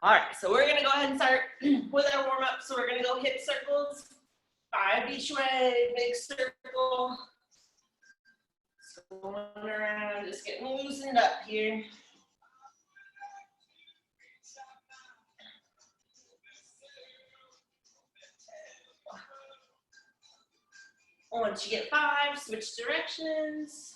All right, so we're gonna go ahead and start with our warm up. So we're gonna go hip circles, 5 each way, big circle. So going around, just getting loosened up here. Once you get 5, switch directions.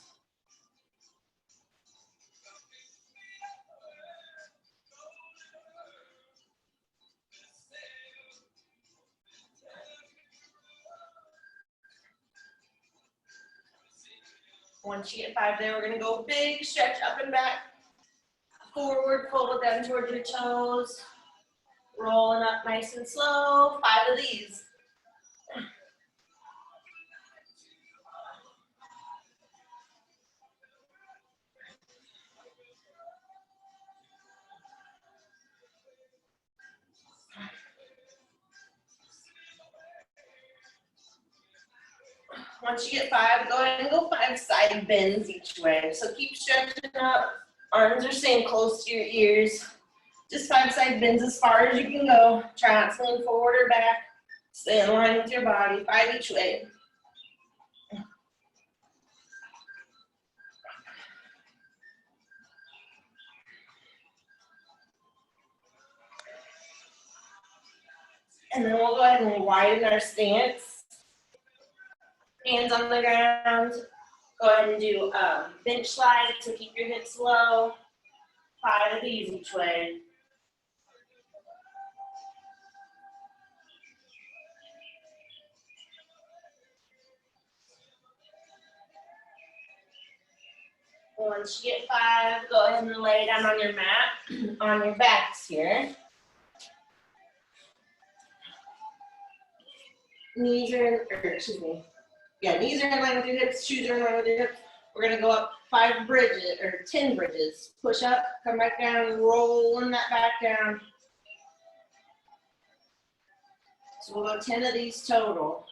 Once you get 5 there, we're gonna go big stretch up and back, forward, fold down towards your toes, rolling up nice and slow, 5 of these. Once you get 5, go ahead and go 5 side bends each way. So keep stretching up. Arms are staying close to your ears. Just 5 side bends as far as you can go. Try not to lean forward or back. Stay in line with your body. 5 each way. And then we'll go ahead and widen our stance. Hands on the ground. Go ahead and do bench slide, so keep your hips low. 5 of these each way. Once you get 5, go ahead and lay down on your mat, on your backs here. Knees are in, knees are in line with your hips, shoes are in line with your hips. We're gonna go up 5 bridges, or 10 bridges. Push up, come back down, rolling that back down. So we'll go 10 of these total.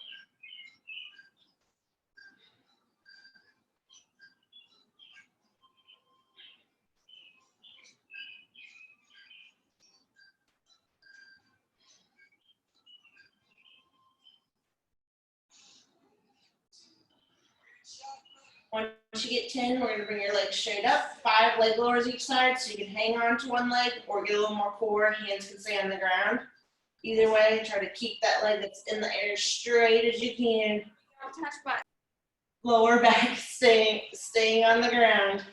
Once you get 10, we're gonna bring your legs straight up, 5 leg lowers each side, so you can hang on to one leg or get a little more core, hands can stay on the ground. Either way, try to keep that leg that's in the air straight as you can. Don't touch butt. Lower back, staying on the ground.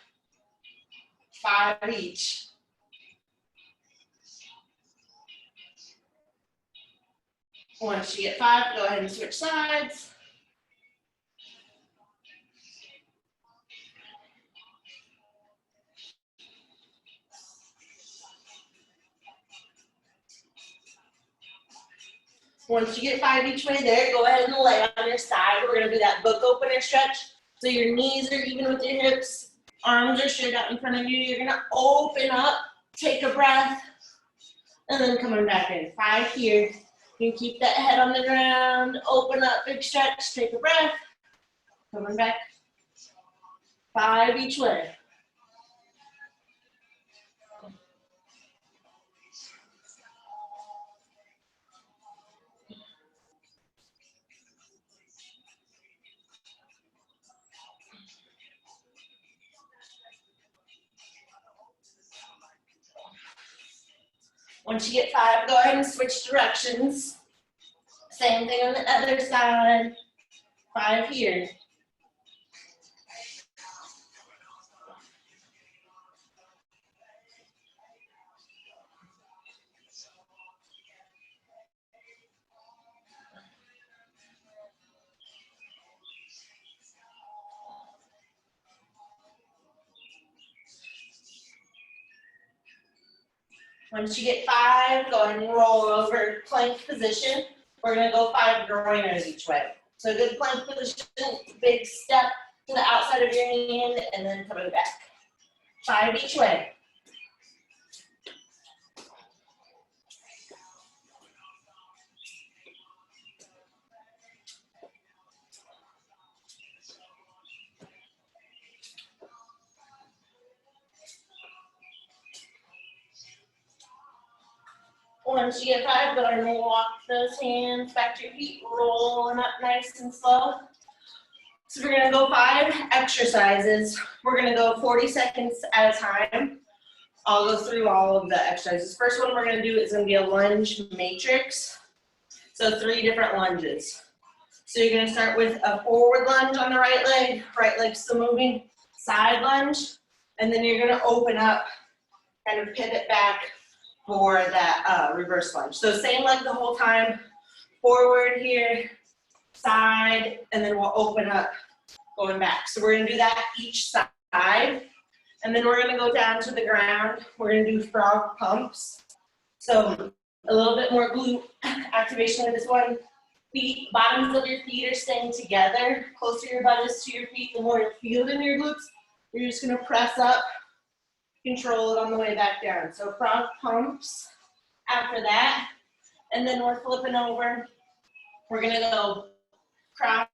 5 each. Once you get 5, go ahead and switch sides. Once you get 5 each way there, go ahead and lay on your side. We're gonna do that book opener stretch. So your knees are even with your hips, arms are straight out in front of you. You're gonna open up, take a breath, and then coming back in. 5 here. You can keep that head on the ground, open up, big stretch, take a breath, coming back. 5 each way. Once you get 5, go ahead and switch directions. Same thing on the other side. 5 here. Once you get 5, go ahead and roll over plank position. We're gonna go 5 groiners each way. So good plank position, big step to the outside of your hand, and then coming back. 5 each way. Once you get 5, go ahead and walk those hands back to your feet, rolling up nice and slow. So we're gonna go 5 exercises. We're gonna go 40 seconds at a time. I'll go through all of the exercises. First one we're gonna do is gonna be a lunge matrix. So 3 different lunges. So you're gonna start with a forward lunge on the right leg still moving, side lunge, and then you're gonna open up, kind of pivot back for that reverse lunge. So same leg the whole time, forward here, side, and then we'll open up, going back. So we're gonna do that each side, and then we're gonna go down to the ground. We're gonna do frog pumps. So a little bit more glute activation with this one. Feet, bottoms of your feet are staying together. Closer your butt is to your feet, the more you're feeling your glutes. You're just gonna press up, control it on the way back down. So frog pumps after that, and then we're flipping over. We're gonna go cross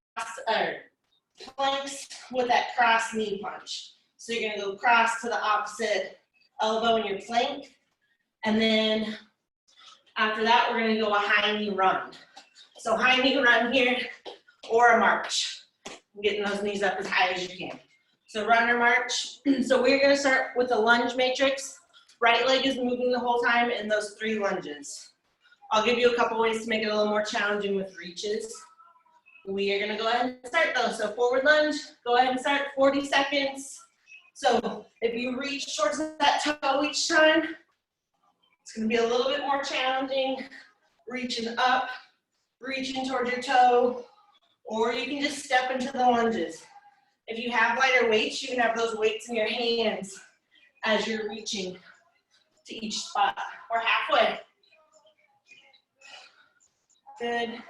planks with that cross knee punch. So you're gonna go cross to the opposite elbow in your plank, and then after that we're gonna go a high knee run. So high knee run here, or a march. Getting those knees up as high as you can. So run or march. So we're gonna start with the lunge matrix. Right leg is moving the whole time in those 3 lunges. I'll give you a couple ways to make it a little more challenging with reaches. We are gonna go ahead and start those. So forward lunge, go ahead and start 40 seconds. So if you reach towards that toe each time, it's gonna be a little bit more challenging. Reaching up, reaching towards your toe, or you can just step into the lunges. If you have lighter weights, you can have those weights in your hands as you're reaching to each spot, or halfway. Good.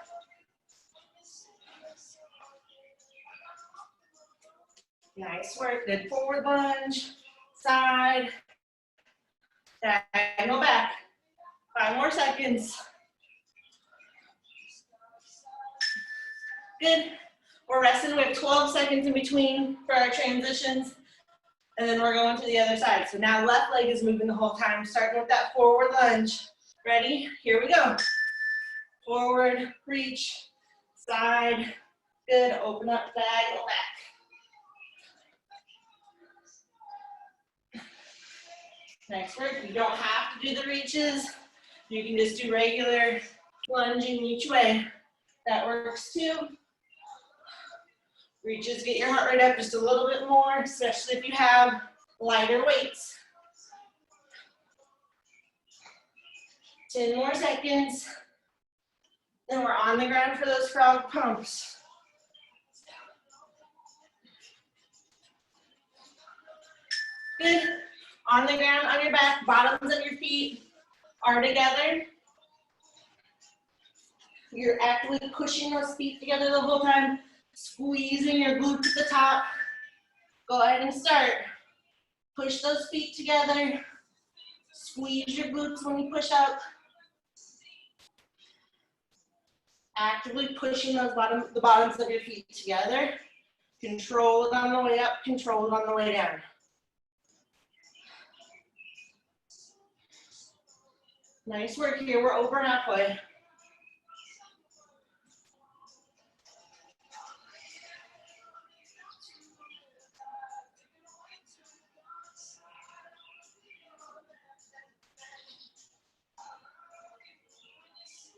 Nice work. Good forward lunge, side, diagonal back. 5 more seconds. Good. We're resting. We have 12 seconds in between for our transitions. And then we're going to the other side. So now left leg is moving the whole time, starting with that forward lunge. Ready? Here we go. Forward, reach, side. Good. Open up, diagonal back. Nice work. You don't have to do the reaches. You can just do regular lunging each way. That works too. Reaches, get your heart rate up just a little bit more, especially if you have lighter weights. 10 more seconds. Then we're on the ground for those frog pumps. Good. On the ground, on your back, bottoms of your feet are together. You're actively pushing those feet together the whole time, squeezing your glutes at the top. Go ahead and start. Push those feet together. Squeeze your glutes when you push up. Actively pushing those the bottoms of your feet together. Control it on the way up, control it on the way down. Nice work here, we're over halfway.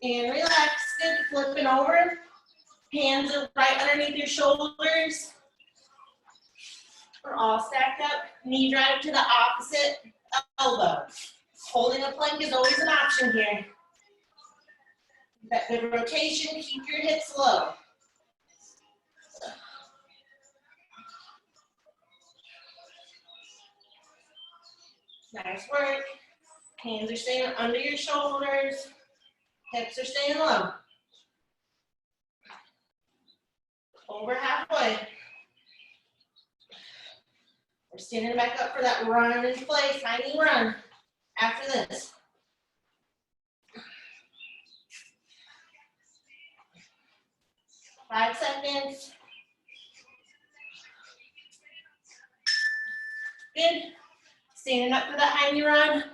And relax, good, flipping over. Hands are right underneath your shoulders. We're all stacked up. Knee drive to the opposite elbow. Holding a plank is always an option here. That good rotation, keep your hips low. Nice work. Hands are staying under your shoulders. Hips are staying low. Over halfway. We're standing back up for that run in place, high knee run after this. Five seconds. Good. Standing up for that high knee run.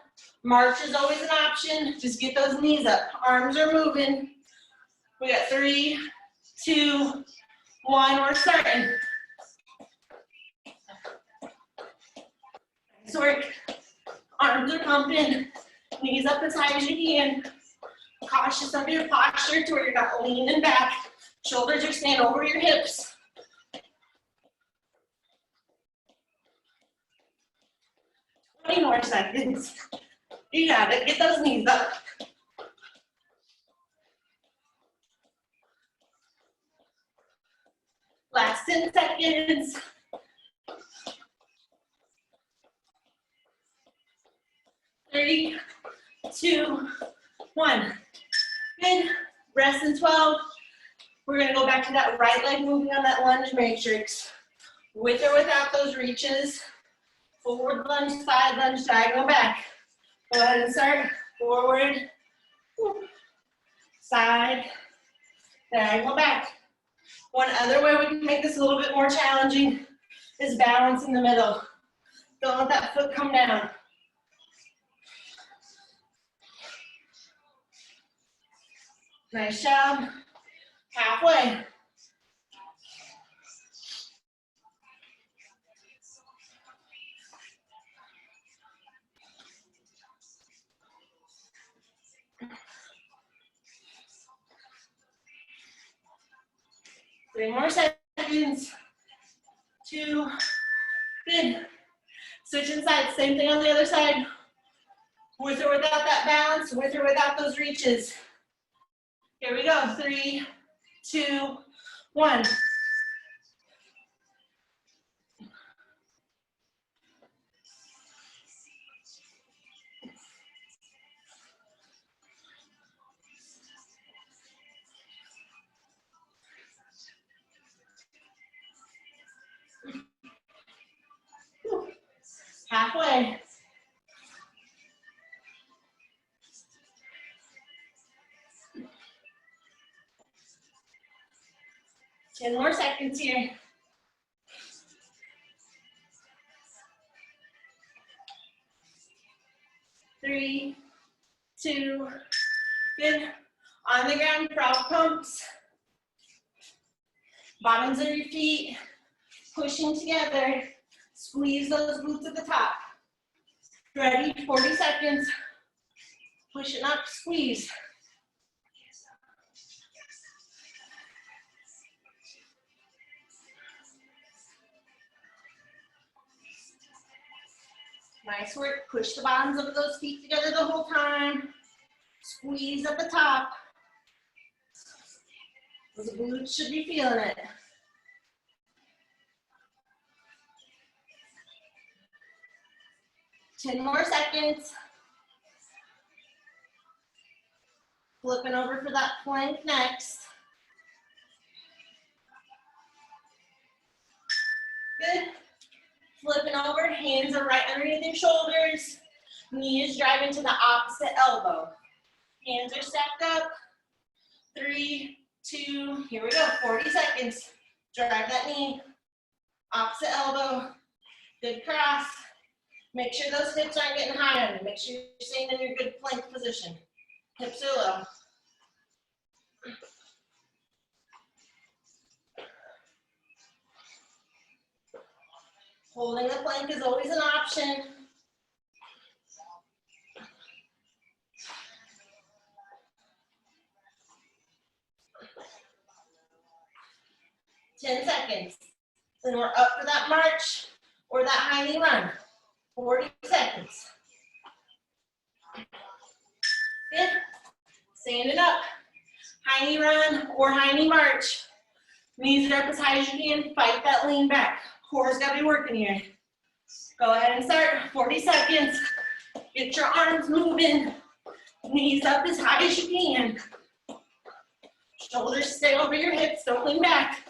March is always an option. Just get those knees up. Arms are moving. We got 3, 2, 1. We're starting. Nice work. Arms are pumping. Knees up as high as you can. Cautious of your posture to where you're not leaning back. Shoulders are staying over your hips. 20 more seconds. You got it. Get those knees up. Last 10 seconds. 3, 2, 1. Good. Rest in 12. We're going to go back to that right leg moving on that lunge matrix. With or without those reaches. Forward lunge, side lunge, diagonal back. Go ahead and start. Forward, side, diagonal back. One other way we can make this a little bit more challenging is balance in the middle. Don't let that foot come down. Nice job. Halfway. Three more seconds. 2. Good. Switching sides. Same thing on the other side. With or without that balance, with or without those reaches. Here we go. 3, 2, 1. Halfway. Ten more seconds here. 3, 2, good. On the ground, frog pumps. Bottoms of your feet pushing together. Squeeze those glutes at the top. Ready? 40 seconds. Push it up, squeeze. Nice work. Push the bottoms of those feet together the whole time. Squeeze at the top. Those glutes should be feeling it. Ten more seconds. Flipping over for that plank next. Good. Flipping over, hands are right underneath your shoulders. Knee is driving to the opposite elbow. Hands are stacked up. 3, 2, here we go, 40 seconds. Drive that knee, opposite elbow, good cross. Make sure those hips aren't getting high on you. Make sure you're staying in your good plank position. Hips are low. Holding the plank is always an option. Ten seconds. Then we're up for that march or that high knee run. 40 seconds. Good. Standing up. High knee run or high knee march. Knees are up as high as you can. Fight that lean back. Core's got to be working here. Go ahead and start. 40 seconds. Get your arms moving. Knees up as high as you can. Shoulders stay over your hips. Don't lean back.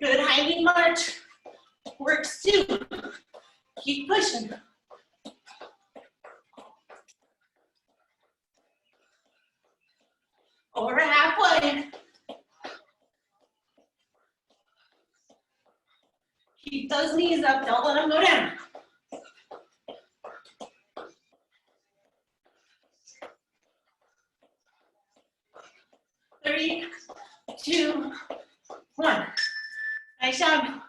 Good high knee march. Works too. Keep pushing. Over halfway. Keep those knees up. Don't let them go down. 3, 2, 1. Nice job.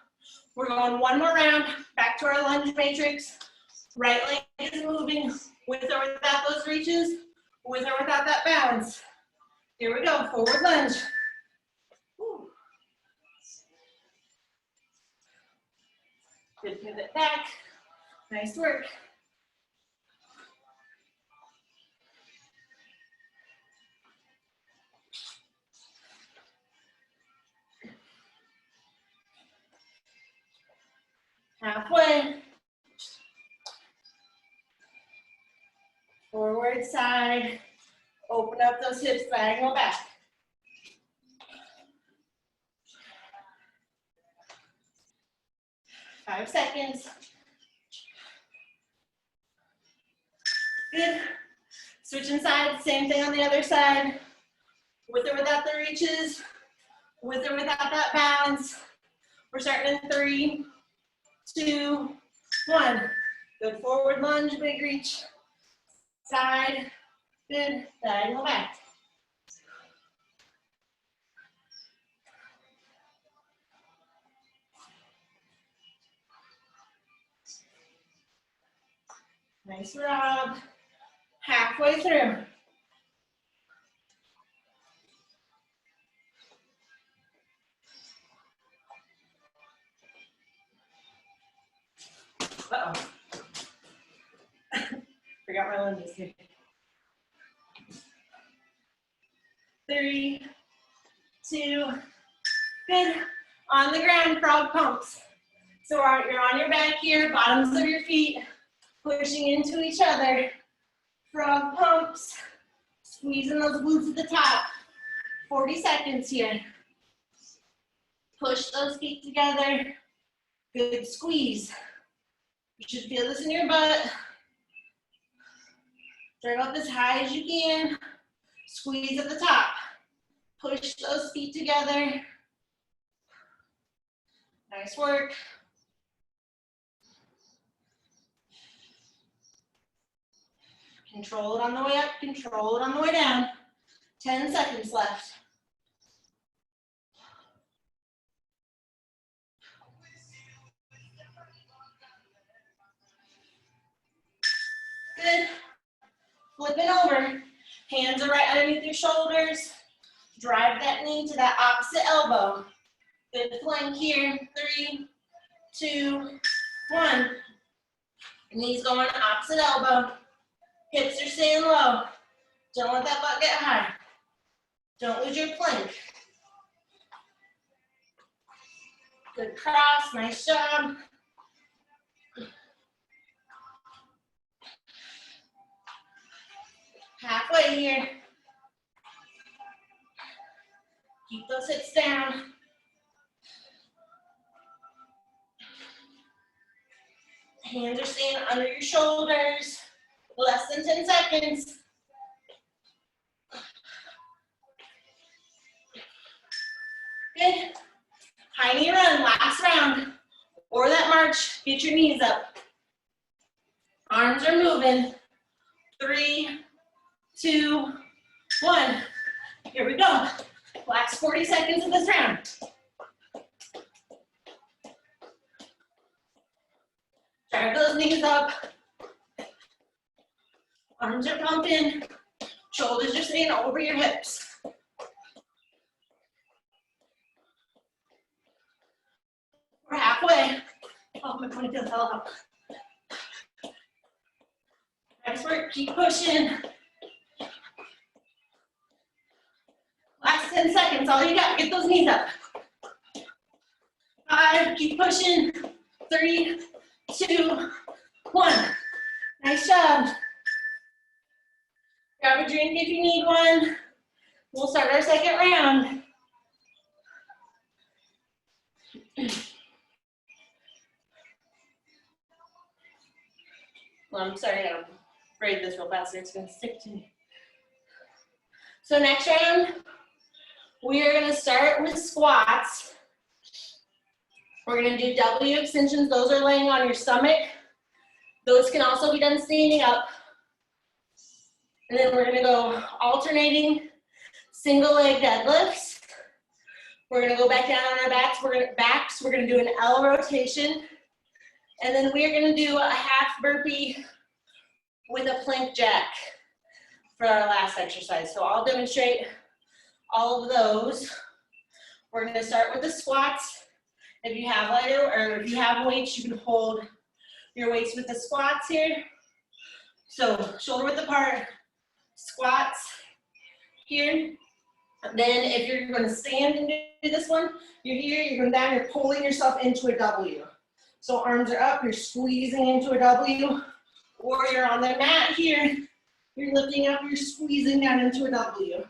We're going one more round, back to our lunge matrix. Right leg is moving with or without those reaches, with or without that balance. Here we go, forward lunge. Woo. Good pivot back. Nice work. Halfway. Forward side. Open up those hips, diagonal back. Five seconds. Good. Switching sides, same thing on the other side. With or without the reaches, with or without that balance. We're starting in 3, 2, 1. Good forward lunge, big reach. Side, good, diagonal back. Nice job. Halfway through. Uh-oh. Forgot my lunges here. 3, 2, good. On the ground, frog pumps. So you're on your back here, bottoms of your feet, pushing into each other. Frog pumps, squeezing those glutes at the top. 40 seconds here. Push those feet together. Good squeeze. You should feel this in your butt. Drive up as high as you can. Squeeze at the top. Push those feet together. Nice work. Control it on the way up, control it on the way down. 10 seconds left. Good. Flipping over. Hands are right underneath your shoulders. Drive that knee to that opposite elbow. Good flank here. 3, 2, 1. Knees going opposite elbow. Hips are staying low. Don't let that butt get high. Don't lose your plank. Good cross, nice job. Halfway here. Keep those hips down. Hands are staying under your shoulders. Less than 10 seconds. Good. High knee run, last round. Or that march, get your knees up. Arms are moving. 3, 2, 1. Here we go. Last 40 seconds of this round. Drive those knees up. Arms are pumping. Shoulders are staying over your hips. We're halfway. Oh, my ponytail fell out. Nice work, keep pushing. Last 10 seconds, all you got, get those knees up. 5, keep pushing. 3, 2, 1. Nice job. Grab a drink if you need one. We'll start our second round. Well, I'm sorry, I gotta braid this real fast, so it's gonna stick to me. So next round, we are gonna start with squats. We're gonna do W extensions. Those are laying on your stomach. Those can also be done standing up. And then we're gonna go alternating single leg deadlifts. We're gonna go back down on our backs. We're gonna do an L rotation. And then we're gonna do a half burpee with a plank jack for our last exercise. So I'll demonstrate all of those. We're gonna start with the squats. If you have lighter, or if you have weights, you can hold your weights with the squats here. So shoulder width apart, squats here. Then if you're gonna stand and do this one, you're here, you're going down, you're pulling yourself into a W. So arms are up, you're squeezing into a W, or you're on the mat here, you're lifting up, you're squeezing down into a W.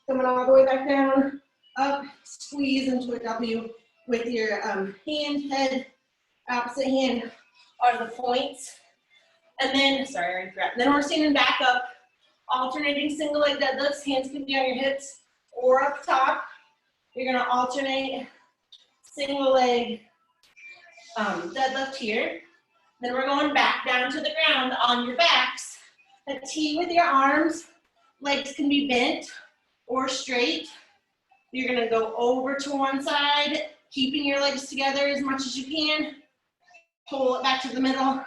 Coming all the way back down, up, squeeze into a W with your hand, head, opposite hand are the points. And then, sorry, I already forgot. Then we're standing back up, alternating single leg deadlifts, hands can be on your hips or up top. You're gonna alternate single leg deadlift here. Then we're going back down to the ground on your backs. A T with your arms, legs can be bent or straight. You're gonna go over to one side, keeping your legs together as much as you can. Pull it back to the middle,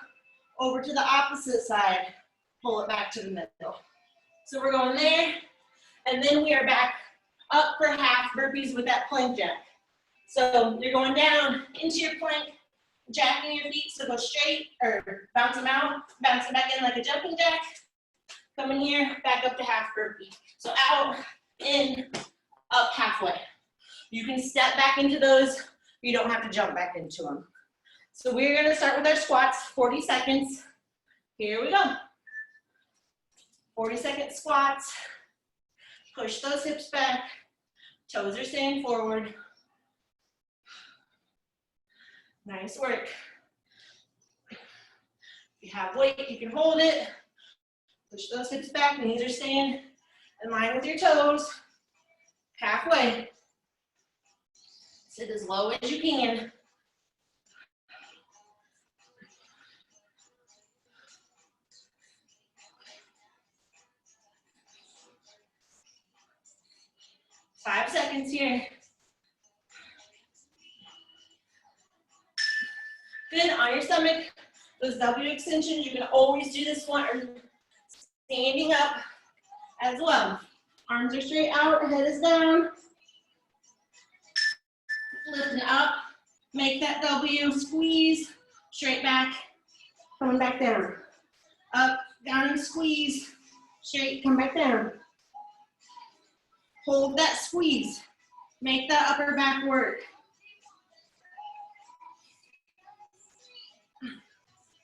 over to the opposite side, pull it back to the middle. So we're going there, and then we are back up for half burpees with that plank jack. So you're going down into your plank, jacking your feet, so go straight, or bounce them out, bouncing back in like a jumping jack. Coming here, back up to half burpee. So out, in, up halfway. You can step back into those, you don't have to jump back into them. So we're gonna start with our squats, 40 seconds. Here we go. 40-second squats. Push those hips back. Toes are staying forward. Nice work. If you have weight, you can hold it. Push those hips back, knees are staying in line with your toes. Halfway. Sit as low as you can. Five seconds here. Good, on your stomach, those W extensions, you can always do this one standing up as well. Arms are straight out, head is down. Lifting up, make that W, squeeze, straight back, coming back down. Up, down and squeeze, straight, come back down. Hold that squeeze, make that upper back work.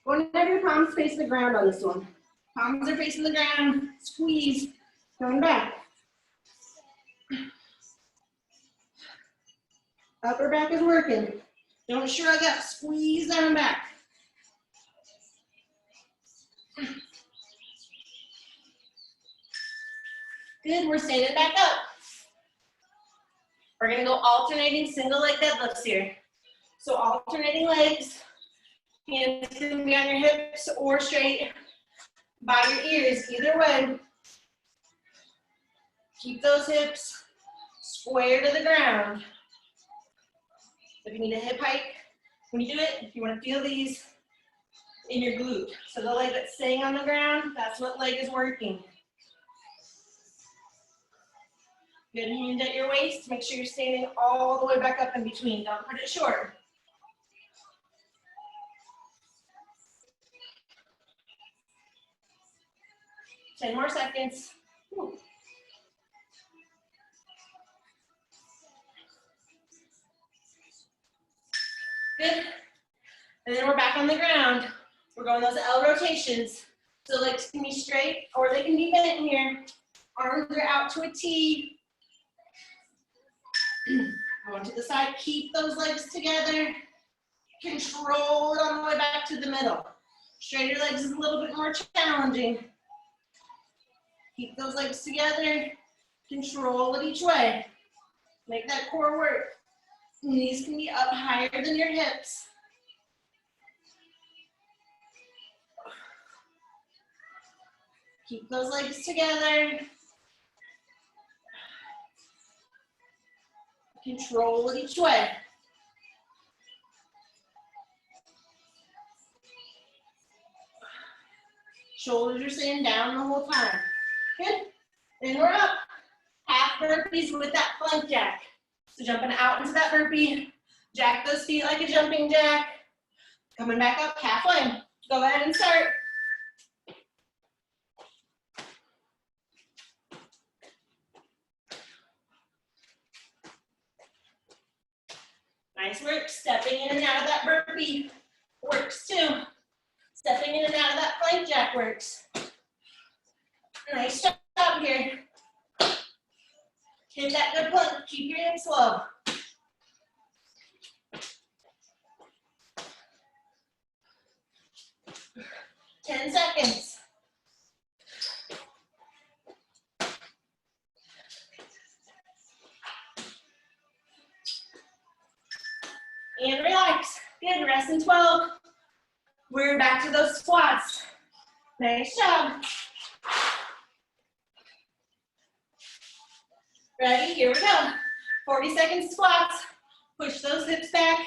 Go ahead, your palms face the ground on this one. Palms are facing the ground, squeeze, coming back. Upper back is working. Don't shrug up, squeeze down back. Good, we're standing back up. We're gonna go alternating single leg deadlifts here. So alternating legs, hands can be on your hips or straight by your ears, either way. Keep those hips square to the ground. If you need a hip hike, when you do it, you wanna feel these in your glute. So the leg that's staying on the ground, that's what leg is working. Good, hand at your waist. Make sure you're standing all the way back up in between. Don't put it short. 10 more seconds. Whew. Good. And then we're back on the ground. We're going those L rotations. So legs can be straight or they can be bent here. Arms are out to a T. Going to the side, keep those legs together. Control it on the way back to the middle. Straighter legs is a little bit more challenging. Keep those legs together. Control it each way. Make that core work. Knees can be up higher than your hips. Keep those legs together. Control each way. Shoulders are staying down the whole time. Good. Then we're up. Half burpees with that plank jack. So jumping out into that burpee. Jack those feet like a jumping jack. Coming back up halfway. Go ahead and start. Nice work. Stepping in and out of that burpee works too. Stepping in and out of that plank jack works. Nice job here. Hit that good plank. Keep your hips low. Ten seconds. And relax. Good. Rest in 12. We're back to those squats. Nice job. Ready? Here we go. 40-second squats. Push those hips back.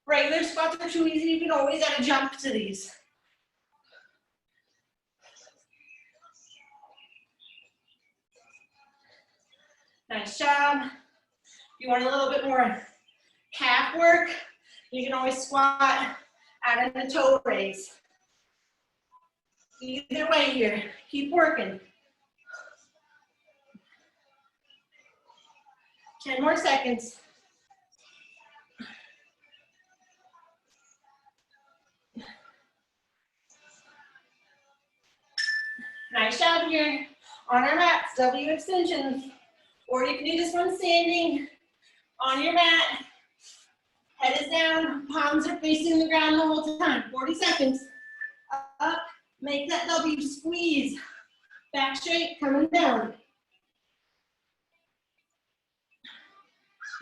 Regular squats are too easy. You can always add a jump to these. Nice job. If you want a little bit more calf work, you can always squat, add in a toe raise. Either way here, keep working. 10 more seconds. Nice job here. On our mats, W extensions. Or you can do this one standing on your mat. Head is down, palms are facing the ground the whole time. 40 seconds. Up, make that W, squeeze. Back straight, coming down.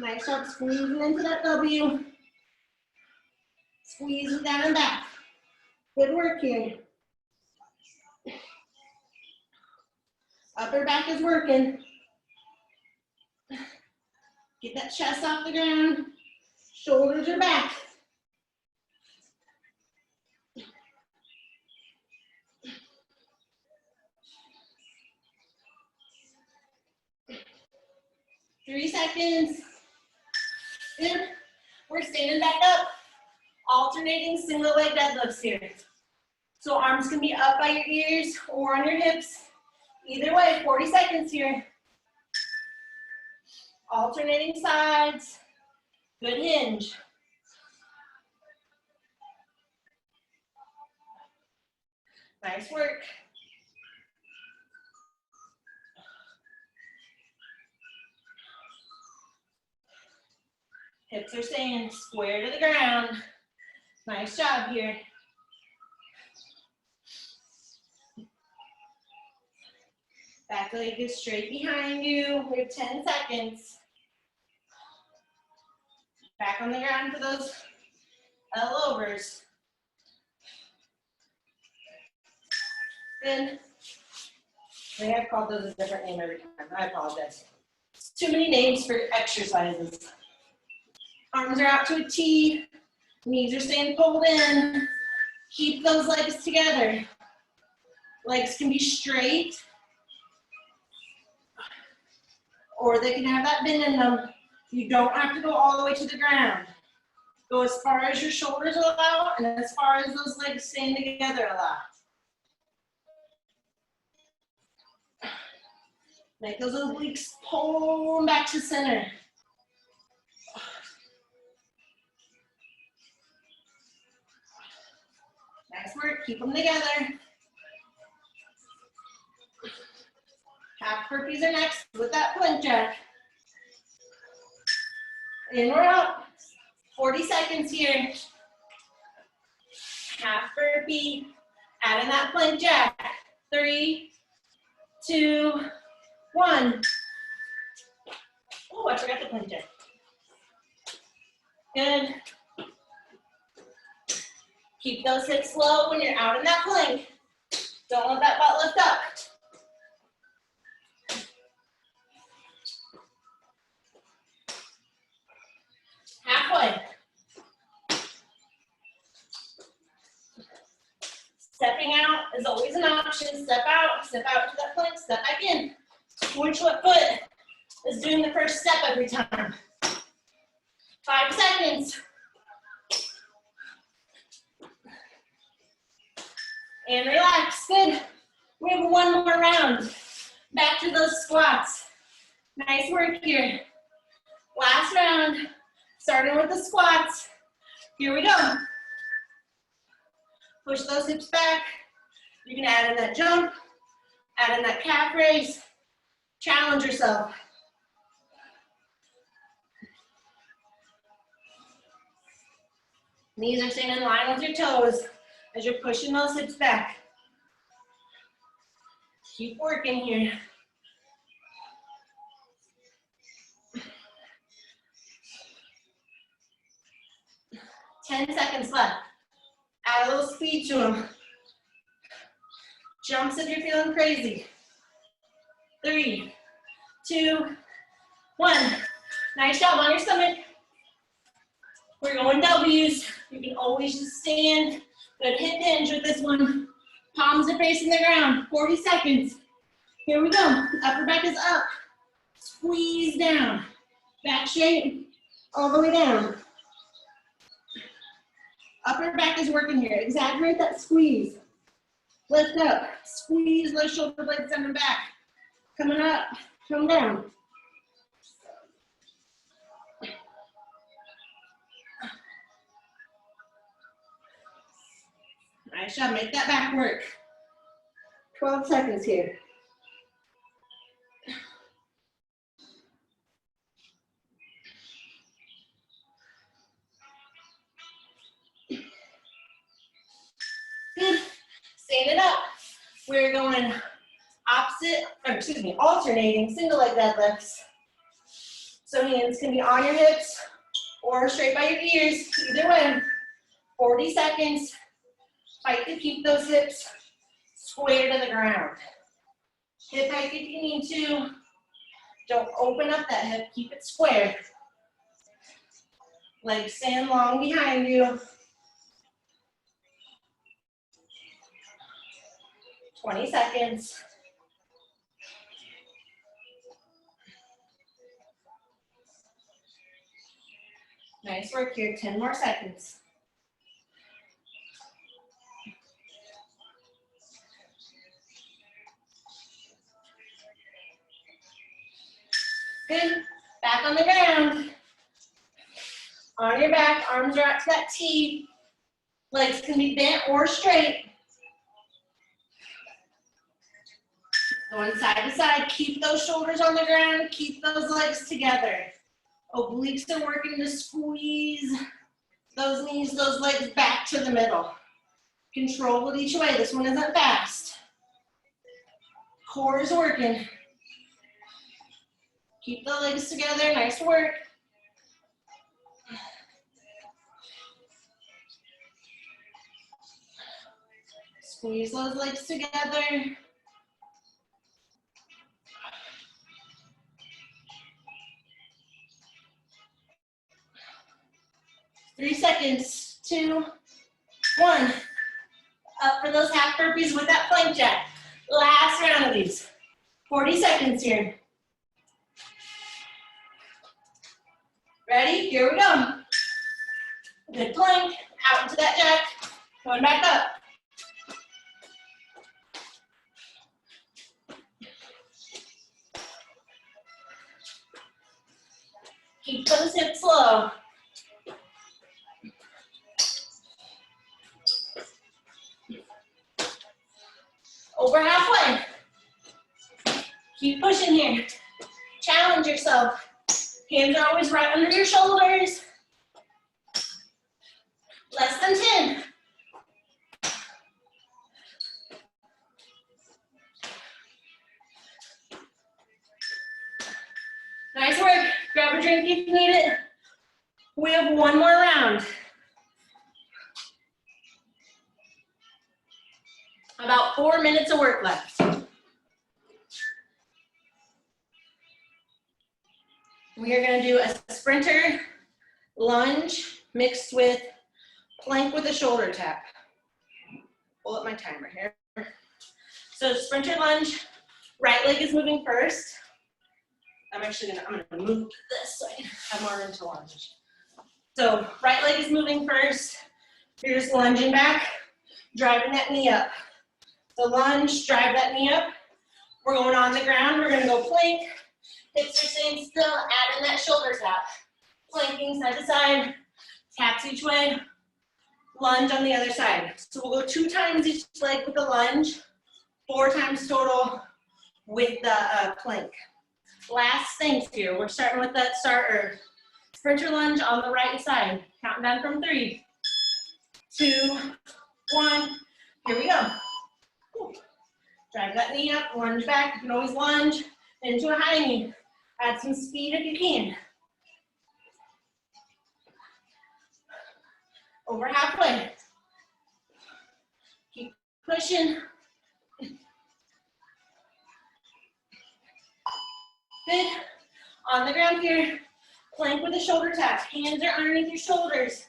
Nice job squeezing into that W. Squeezing down and back. Good work here. Upper back is working. Get that chest off the ground. Shoulders are back. Three seconds. Good. We're standing back up. Alternating single leg deadlifts here. So arms can be up by your ears or on your hips. Either way, 40 seconds here. Alternating sides. Good hinge. Nice work. Hips are staying square to the ground. Nice job here. Back leg is straight behind you. We have 10 seconds. Back on the ground for those L-overs. Good. I think I've called those a different name every time. I apologize. It's too many names for exercises. Arms are out to a T. Knees are staying pulled in. Keep those legs together. Legs can be straight, or they can have that bend in them. You don't have to go all the way to the ground. Go as far as your shoulders allow and as far as those legs staying together allow. Make those obliques pull back to center. Nice work, keep them together. Half burpees are next with that plank jack. In or out. 40 seconds here. Half burpee. Add in that plank jack. 3, 2, 1. Oh, I forgot the plank jack. Good. Keep those hips low when you're out in that plank. Don't let that butt lift up. in, step out to that plank, step back in. Switch what foot is doing the first step every time. 5 seconds. And relax, good. We have one more round. Back to those squats. Nice work here. Last round, starting with the squats. Here we go. Push those hips back. You can add in that jump, add in that calf raise. Challenge yourself. Knees are staying in line with your toes as you're pushing those hips back. Keep working here. Ten seconds left. Add a little speed to them. Jumps if you're feeling crazy. 3, 2, 1. Nice job on your stomach. We're going W's. You can always just stand. Good hip hinge with this one. Palms are facing the ground. 40 seconds. Here we go. Upper back is up. Squeeze down. Back straight. All the way down. Upper back is working here. Exaggerate that squeeze. Lift up. Squeeze those shoulder blades down and back. Coming up. Come down. Nice job. Make that back work. 12 seconds here. Good. Stand it up. We're going alternating single leg deadlifts. So hands can be on your hips or straight by your ears. Either way. 40 seconds. Fight to keep those hips square to the ground. Hip hike if you need to. Don't open up that hip. Keep it square. Legs stand long behind you. 20 seconds. Nice work here. 10 more seconds. Good. Back on the ground. On your back, arms are out to that T. Legs can be bent or straight. Going side to side. Keep those shoulders on the ground. Keep those legs together. Obliques are working to squeeze those knees, those legs back to the middle. Control it each way. This one isn't fast. Core is working. Keep the legs together. Nice work. Squeeze those legs together. Three seconds. 2, 1. Up for those half burpees with that plank jack. Last round of these. 40 seconds here. Ready? Here we go. Good plank. Out into that jack. Going back up. Keep those hips low. Over halfway. Keep pushing here. Challenge yourself. Hands are always right under your shoulders. Less than 10. Nice work. Grab a drink if you need it. We have one more round. About 4 minutes of work left. We are going to do a sprinter lunge mixed with plank with a shoulder tap. Pull up my timer here. So So sprinter lunge, right leg is moving first. I'm gonna move this so I can have more room to lunge. So right leg is moving first. You're just lunging back, driving that knee up. So lunge, drive that knee up. We're going on the ground. We're gonna go plank. Hips are staying still, add in that shoulder tap. Planking side to side, taps each way, lunge on the other side. So we'll go 2 times each leg with the lunge, 4 times total with the plank. Last things here, we're starting with that sprinter lunge on the right side. Counting down from 3, 2, 1. Here we go. Drive that knee up, lunge back. You can always lunge into a high knee. Add some speed if you can. Over halfway. Keep pushing. Good. On the ground here, plank with a shoulder tap. Hands are underneath your shoulders.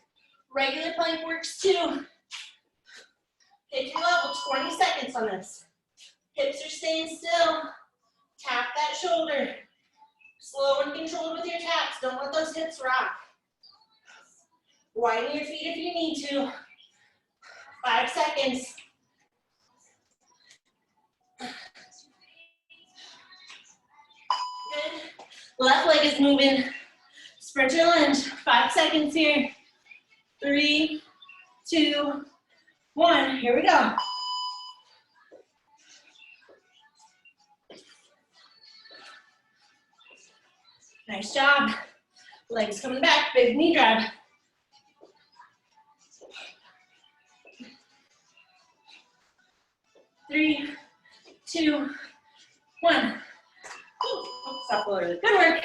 Regular plank works too. Take your level, 20 seconds on this. Hips are staying still. Tap that shoulder. Slow and controlled with your taps. Don't let those hips rock. Widen your feet if you need to. 5 seconds. Good. Left leg is moving. Sprinter lunge. 5 seconds here. 3, 2, 1. Here we go. Nice job. Legs coming back. Big knee drive. Three, 2, 1. Stop early. Good work.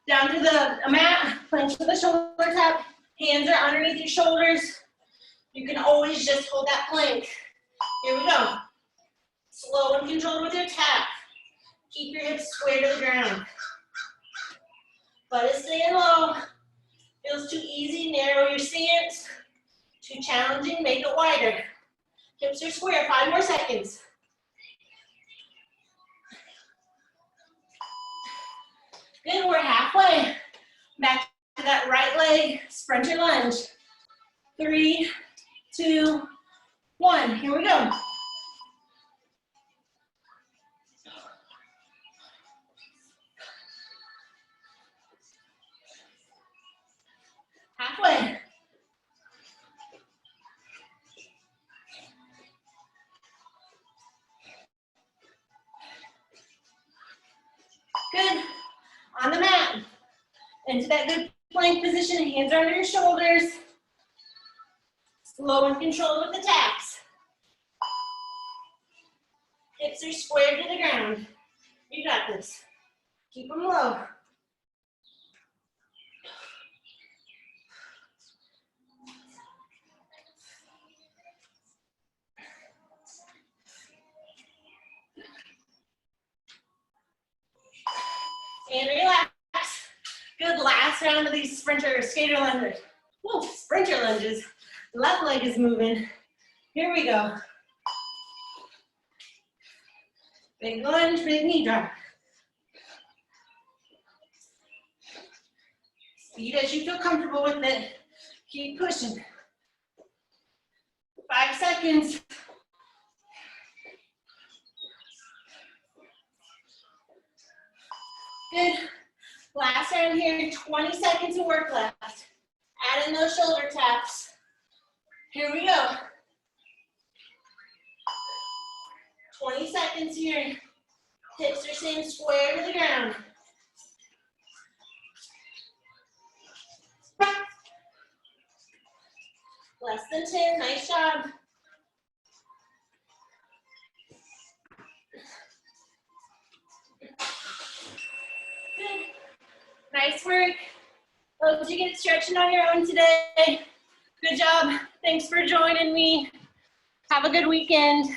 Down to the mat. Plank with the shoulder tap. Hands are underneath your shoulders. You can always just hold that plank. Here we go. Slow and controlled with your tap. Keep your hips square to the ground. Butt is staying low. Feels too easy, narrow your stance. Too challenging, make it wider. Hips are square, 5 more seconds. Good, we're halfway. Back to that right leg, sprinter lunge. 3, 2, 1, here we go. Halfway. Good. On the mat. Into that good plank position. Hands are under your shoulders. Slow and controlled with the taps. Hips are squared to the ground. You got this. Keep them low. And relax. Good, last round of these skater lunges. Whoa, sprinter lunges. Left leg is moving. Here we go. Big lunge, big knee drop. Speed as you feel comfortable with it. Keep pushing. 5 seconds. Good. Last round here, 20 seconds of work left. Add in those shoulder taps. Here we go. 20 seconds here. Hips are staying square to the ground. Less than 10, nice job. Good. Nice work. Hope you get stretching on your own today. Good job. Thanks for joining me. Have a good weekend.